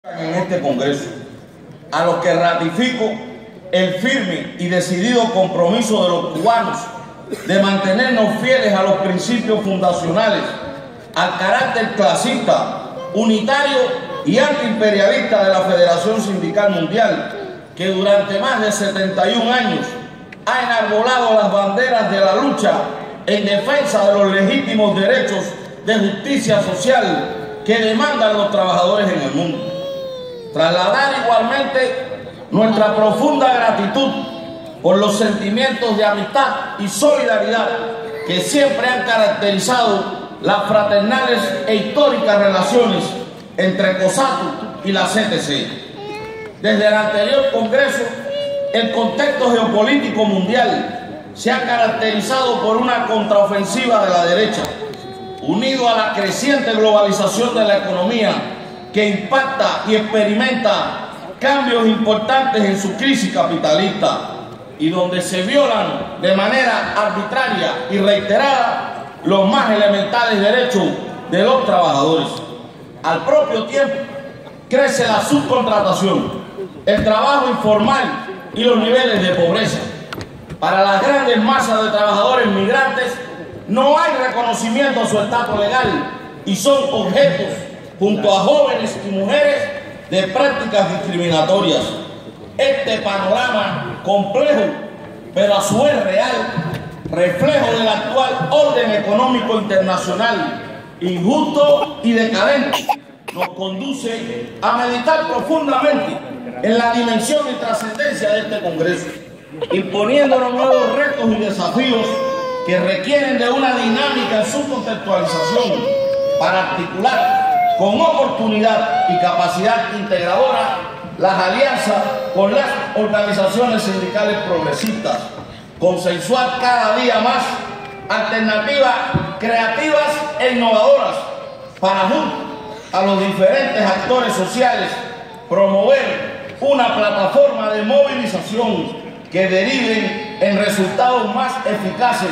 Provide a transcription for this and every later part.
En este Congreso, a los que ratifico el firme y decidido compromiso de los cubanos de mantenernos fieles a los principios fundacionales, al carácter clasista, unitario y antiimperialista de la Federación Sindical Mundial, que durante más de 71 años ha enarbolado las banderas de la lucha en defensa de los legítimos derechos de justicia social que demandan los trabajadores en el mundo. Trasladar igualmente nuestra profunda gratitud por los sentimientos de amistad y solidaridad que siempre han caracterizado las fraternales e históricas relaciones entre COSATU y la CTC. Desde el anterior Congreso, el contexto geopolítico mundial se ha caracterizado por una contraofensiva de la derecha, unido a la creciente globalización de la economía, que impacta y experimenta cambios importantes en su crisis capitalista y donde se violan de manera arbitraria y reiterada los más elementales derechos de los trabajadores. Al propio tiempo, crece la subcontratación, el trabajo informal y los niveles de pobreza. Para las grandes masas de trabajadores migrantes no hay reconocimiento a su estatus legal y son objetos, junto a jóvenes y mujeres, de prácticas discriminatorias. Este panorama complejo, pero a su vez real, reflejo del actual orden económico internacional, injusto y decadente, nos conduce a meditar profundamente en la dimensión y trascendencia de este Congreso, imponiéndonos nuevos retos y desafíos que requieren de una dinámica en su contextualización para articular con oportunidad y capacidad integradora las alianzas con las organizaciones sindicales progresistas, consensuar cada día más alternativas creativas e innovadoras para, junto a los diferentes actores sociales, promover una plataforma de movilización que deriven en resultados más eficaces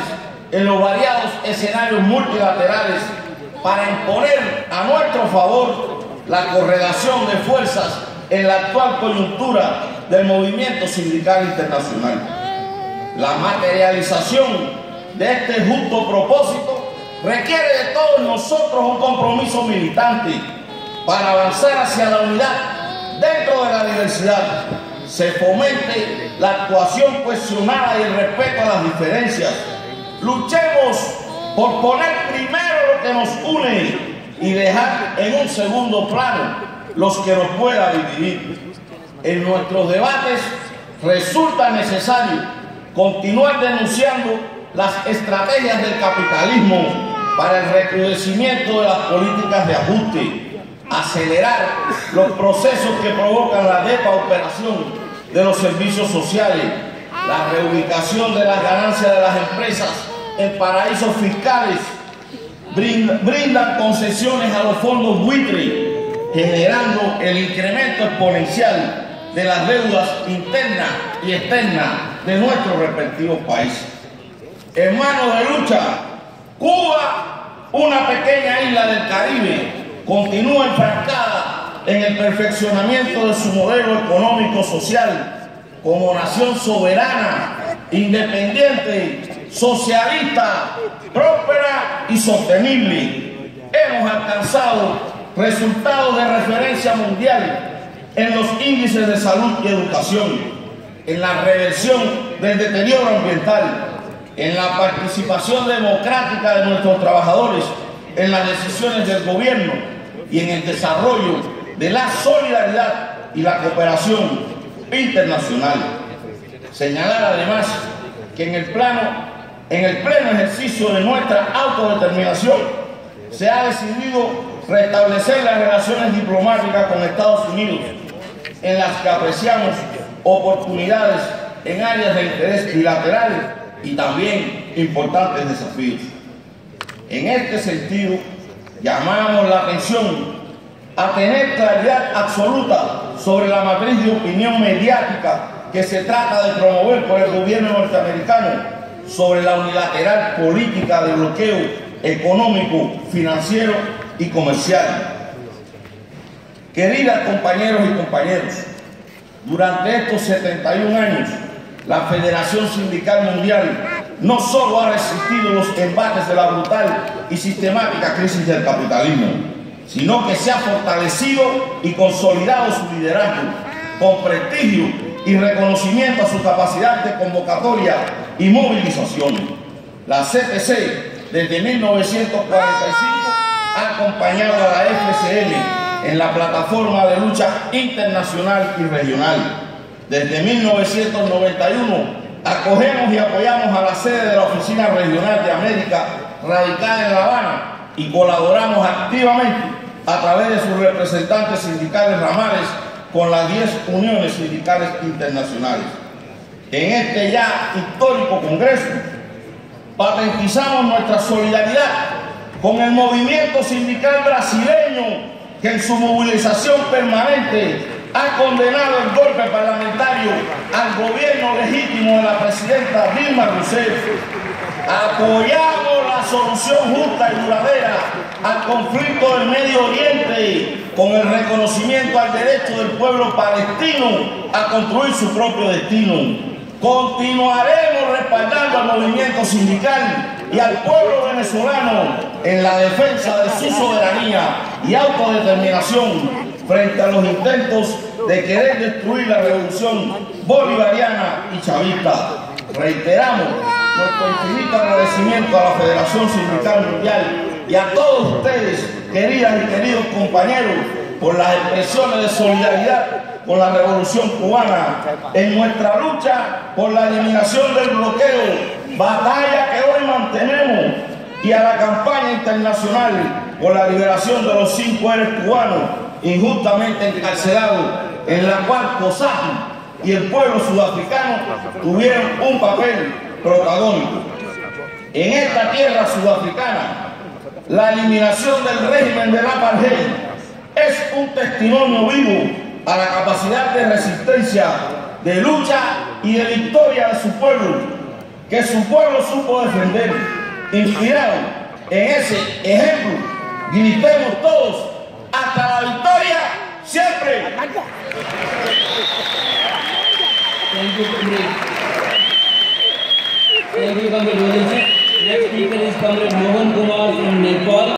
en los variados escenarios multilaterales para imponer a nuestro favor la correlación de fuerzas en la actual coyuntura del movimiento sindical internacional. La materialización de este justo propósito requiere de todos nosotros un compromiso militante para avanzar hacia la unidad dentro de la diversidad. Se fomente la actuación cuestionada y el respeto a las diferencias. Luchemos por poner primero lo que nos une y dejar en un segundo plano los que nos pueda dividir. En nuestros debates resulta necesario continuar denunciando las estrategias del capitalismo para el recrudecimiento de las políticas de ajuste, acelerar los procesos que provocan la depauperación de los servicios sociales, la reubicación de las ganancias de las empresas en paraísos fiscales, brindan concesiones a los fondos buitre, generando el incremento exponencial de las deudas internas y externas de nuestros respectivos países. En manos de lucha, Cuba, una pequeña isla del Caribe, continúa enfrascada en el perfeccionamiento de su modelo económico-social como nación soberana, independiente, socialista, próspera y sostenible. Hemos alcanzado resultados de referencia mundial en los índices de salud y educación, en la reversión del deterioro ambiental, en la participación democrática de nuestros trabajadores en las decisiones del gobierno y en el desarrollo de la solidaridad y la cooperación internacional. Señalar además que en el pleno ejercicio de nuestra autodeterminación se ha decidido restablecer las relaciones diplomáticas con Estados Unidos, en las que apreciamos oportunidades en áreas de interés bilateral y también importantes desafíos. En este sentido, llamamos la atención a tener claridad absoluta sobre la matriz de opinión mediática que se trata de promover por el gobierno norteamericano sobre la unilateral política de bloqueo económico, financiero y comercial. Queridas compañeros y compañeras, durante estos 71 años, la Federación Sindical Mundial no solo ha resistido los embates de la brutal y sistemática crisis del capitalismo, sino que se ha fortalecido y consolidado su liderazgo con prestigio y reconocimiento a su capacidad de convocatoria y movilización. La CTC, desde 1945, ha acompañado a la FCN en la plataforma de lucha internacional y regional. Desde 1991, acogemos y apoyamos a la sede de la Oficina Regional de América, radicada en La Habana, y colaboramos activamente a través de sus representantes sindicales ramales con las 10 uniones sindicales internacionales. En este ya histórico congreso, patentizamos nuestra solidaridad con el movimiento sindical brasileño, que en su movilización permanente ha condenado el golpe parlamentario al gobierno legítimo de la presidenta Dilma Rousseff. Apoyamos la solución justa y duradera al conflicto del Medio Oriente con el reconocimiento al derecho del pueblo palestino a construir su propio destino. Continuaremos respaldando al movimiento sindical y al pueblo venezolano en la defensa de su soberanía y autodeterminación frente a los intentos de querer destruir la revolución bolivariana y chavista. Reiteramos nuestro infinito agradecimiento a la Federación Sindical Mundial y a todos ustedes, queridas y queridos compañeros, por las expresiones de solidaridad con la Revolución Cubana en nuestra lucha por la eliminación del bloqueo, batalla que hoy mantenemos, y a la campaña internacional por la liberación de los 5 héroes cubanos injustamente encarcelados, en la cual COSATU y el pueblo sudafricano tuvieron un papel protagónico. En esta tierra sudafricana, la eliminación del régimen del apartheid es un testimonio vivo a la capacidad de resistencia, de lucha y de victoria de su pueblo, que su pueblo supo defender. Inspirado en ese ejemplo, gritemos todos: ¡hasta la victoria siempre! Thank you, Comrade. Thank you, Comrade. Next speaker is Comrade Mohan Kumar from Nepal.